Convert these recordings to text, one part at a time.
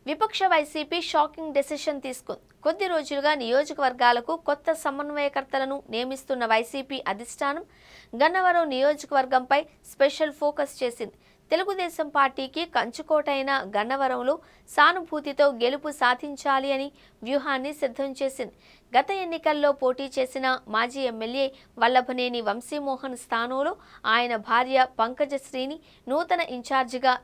విపక్ష YCP shocking decision తీసుకుంది. కొద్ది రోజులుగా నియోజకవర్గాలకు కొత్త సమన్వయకర్తలను నియమిస్తున్న వైసీపీ అధిష్టానం గన్నవరం నియోజకవర్గంపై స్పెషల్ ఫోకస్ చేసింది. తెలుగుదేశం పార్టీకి కంచుకోటైన గన్నవరంలో సానుభూతితో గెలుపు సాధించాలి అని వ్యూహాన్ని సిద్ధం చేసింది. గత ఎన్నికల్లో పోటీ చేసిన మాజీ ఎమ్మెల్యే వల్లభనేని వంశీమోహన్ స్థానంలో ఆయన భార్య పంకజశ్రీని నూతన ఇన్ఛార్జిగా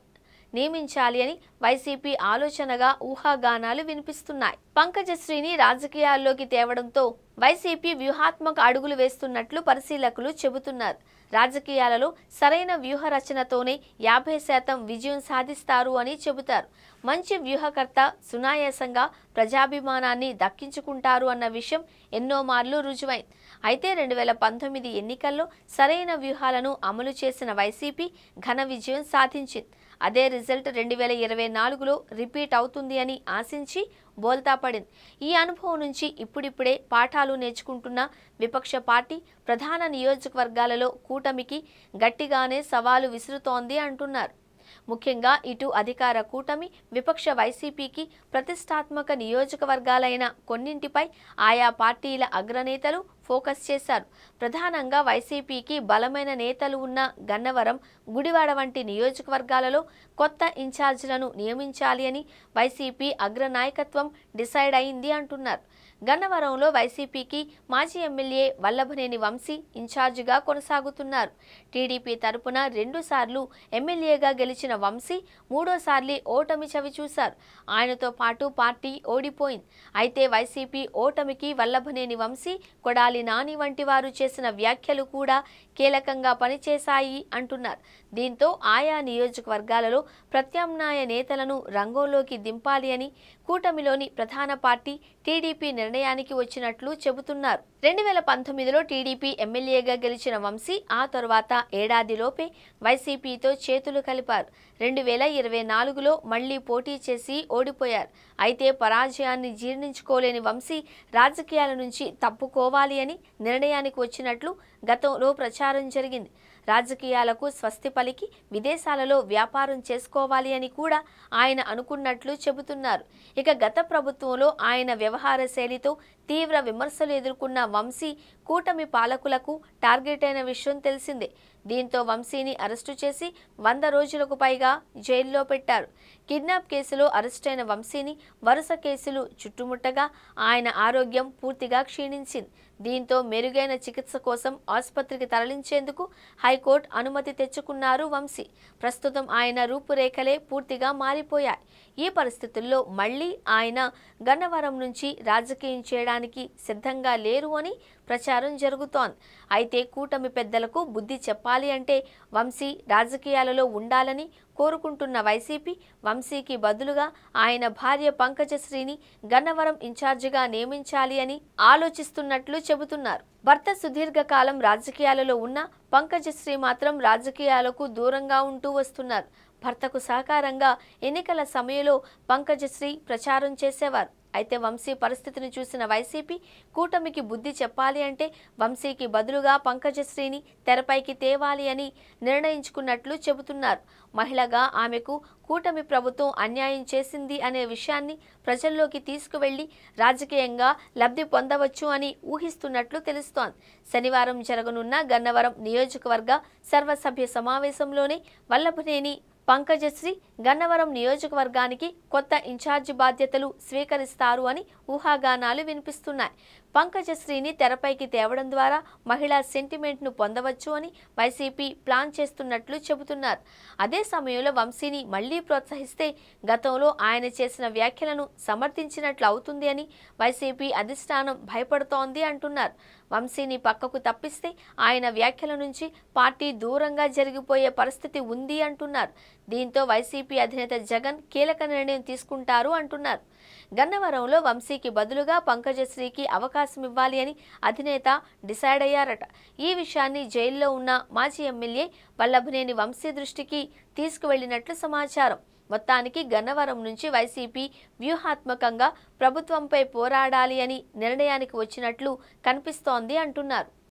నియమించాలి అని వైసీపీ ఆలోచనగా ఊహాగానాలు వినిపిస్తున్నాయి. పంకజశ్రీని రాజకీయాల్లోకి తేవడంతో వైసీపీ వ్యూహాత్మక అడుగులు వేస్తున్నట్లు పరిశీలకులు చెబుతున్నారు. రాజకీయాలలో సరైన వ్యూహ రచనతోనే 50% విజయం సాధిస్తారు అని చెబుతారు. మంచి వ్యూహకర్త సునాయాసంగా ప్రజాభిమానాన్ని దక్కించుకుంటారు అన్న విషయం ఎన్నో మార్లు రుజువైంది. అయితే 2019 ఎన్నికల్లో సరైన వ్యూహాలను అమలు చేసిన వైసీపీ ఘన విజయం సాధించింది. అదే రిజల్ట్ 2024లో రిపీట్ అవుతుంది అని ఆశించి బోల్తా పడింది. ఈ అనుభవం నుంచి ఇప్పుడిప్పుడే పాఠాలు నేర్చుకుంటున్న విపక్ష పార్టీ ప్రధాన నియోజకవర్గాలలో కూటమికి గట్టిగానే సవాలు విసురుతోంది అంటున్నారు. ముఖ్యంగా ఇటు అధికార కూటమి, విపక్ష వైసీపీకి ప్రతిష్టాత్మక నియోజకవర్గాలైన కొన్నింటిపై ఆయా పార్టీల అగ్రనేతలు ఫోకస్ చేశారు. ప్రధానంగా వైసీపీకి బలమైన నేతలు ఉన్న గన్నవరం, గుడివాడ వంటి నియోజకవర్గాలలో కొత్త ఇన్ఛార్జీలను నియమించాలి అని వైసీపీ అగ్రనాయకత్వం డిసైడ్ అయింది అంటున్నారు. గన్నవరంలో వైసీపీకి మాజీ ఎమ్మెల్యే వల్లభనేని వంశీ ఇన్ఛార్జిగా కొనసాగుతున్నారు. టీడీపీ తరపున 2 సార్లు ఎమ్మెల్యేగా గెలిచిన వంశీ మూడోసార్లు ఓటమి చవిచూశారు. ఆయనతో పాటు పార్టీ ఓడిపోయింది. అయితే వైసీపీ ఓటమికి వల్లభనేని వంశీ, కొడాలి నాని వంటి వారు చేసిన వ్యాఖ్యలు కూడా కీలకంగా పనిచేశాయి అంటున్నారు. దీంతో ఆయా నియోజకవర్గాలలో ప్రత్యామ్నాయ నేతలను రంగంలోకి దింపాలి అని కూటమిలోని ప్రధాన పార్టీ టీడీపీ నిర్ణయానికి వచ్చినట్లు చెబుతున్నారు. 2019లో టీడీపీ ఎమ్మెల్యేగా గెలిచిన వంశీ ఆ తరువాత ఏడాదిలోపే వైసీపీతో చేతులు కలిపారు. 2024లో మళ్లీ పోటీ చేసి ఓడిపోయారు. అయితే పరాజయాన్ని జీర్ణించుకోలేని వంశీ రాజకీయాల నుంచి తప్పుకోవాలి అని నిర్ణయానికి వచ్చినట్లు గతంలో ప్రచారం జరిగింది. రాజకీయాలకు స్వస్తి పలికి విదేశాలలో వ్యాపారం చేసుకోవాలి అని కూడా ఆయన అనుకున్నట్లు చెబుతున్నారు. ఇక గత ప్రభుత్వంలో ఆయన వ్యవహార శైలితో తీవ్ర విమర్శలు ఎదుర్కొన్న వంశీ కూటమి పాలకులకు టార్గెట్ అయిన విషయం తెలిసిందే. దీంతో వంశీని అరెస్టు చేసి 100 రోజులకు పైగా జైల్లో పెట్టారు. కిడ్నాప్ కేసులో అరెస్టైన వంశీని వరుస కేసులు చుట్టుముట్టగా ఆయన ఆరోగ్యం పూర్తిగా క్షీణించింది. దీంతో మెరుగైన చికిత్స కోసం ఆసుపత్రికి తరలించేందుకు హైకోర్టు అనుమతి తెచ్చుకున్నారు వంశీ. ప్రస్తుతం ఆయన రూపురేఖలే పూర్తిగా మారిపోయాయి. ఈ పరిస్థితుల్లో మళ్లీ ఆయన గన్నవరం నుంచి రాజకీయం చేయడానికి సిద్ధంగా లేరు అని ప్రచారం జరుగుతోంది. అయితే కూటమి పెద్దలకు బుద్ధి చెప్పాలి అంటే వంశీ రాజకీయాలలో ఉండాలని కోరుకుంటున్న వైసీపీ వంశీకి బదులుగా ఆయన భార్య పంకజశ్రీని గన్నవరం ఇన్ఛార్జిగా నియమించాలి అని ఆలోచిస్తున్నట్లు చెబుతున్నారు. భర్త సుదీర్ఘకాలం రాజకీయాలలో ఉన్న పంకజశ్రీ మాత్రం రాజకీయాలకు దూరంగా ఉంటూ వస్తున్నారు. భర్తకు సహకారంగా ఎన్నికల సమయంలో పంకజశ్రీ ప్రచారం చేసేవారు. అయితే వంశీ పరిస్థితిని చూసిన వైసీపీ కూటమికి బుద్ధి చెప్పాలి అంటే వంశీకి బదులుగా పంకజశ్రీని తెరపైకి తేవాలి అని నిర్ణయించుకున్నట్లు చెబుతున్నారు. మహిళగా ఆమెకు కూటమి ప్రభుత్వం అన్యాయం చేసింది అనే విషయాన్ని ప్రజల్లోకి తీసుకువెళ్లి రాజకీయంగా లబ్ధి పొందవచ్చు అని ఊహిస్తున్నట్లు తెలుస్తోంది. శనివారం జరగనున్న గన్నవరం నియోజకవర్గ సర్వసభ్య సమావేశంలోనే వల్లభనేని పంకజశ్రీ గన్నవరం నియోజకవర్గానికి కొత్త ఇన్ఛార్జి బాధ్యతలు స్వీకరిస్తారు అని ఊహాగానాలు వినిపిస్తున్నాయి. పంకజశ్రీని తెరపైకి తేవడం ద్వారా మహిళా సెంటిమెంట్ను పొందవచ్చు అని వైసీపీ ప్లాన్ చేస్తున్నట్లు చెబుతున్నారు. అదే సమయంలో వంశీని మళ్లీ ప్రోత్సహిస్తే గతంలో ఆయన చేసిన వ్యాఖ్యలను సమర్థించినట్లు అవుతుంది అని వైసీపీ అధిష్టానం భయపడుతోంది అంటున్నారు. వంశీని పక్కకు తప్పిస్తే ఆయన వ్యాఖ్యల నుంచి పార్టీ దూరంగా జరిగిపోయే పరిస్థితి ఉంది అంటున్నారు. దీంతో వైసీపీ అధినేత జగన్ కీలక నిర్ణయం తీసుకుంటారు అంటున్నారు. గన్నవరంలో వంశీకి బదులుగా పంకజశ్రీకి అవకాశం ఇవ్వాలి అని అధినేత డిసైడ్ అయ్యారట. ఈ విషయాన్ని జైల్లో ఉన్న మాజీ ఎమ్మెల్యే వల్లభనేని వంశీ దృష్టికి తీసుకువెళ్లినట్లు సమాచారం. మొత్తానికి గన్నవరం నుంచి వైసీపీ వ్యూహాత్మకంగా ప్రభుత్వంపై పోరాడాలి అని నిర్ణయానికి వచ్చినట్లు కనిపిస్తోంది అంటున్నారు.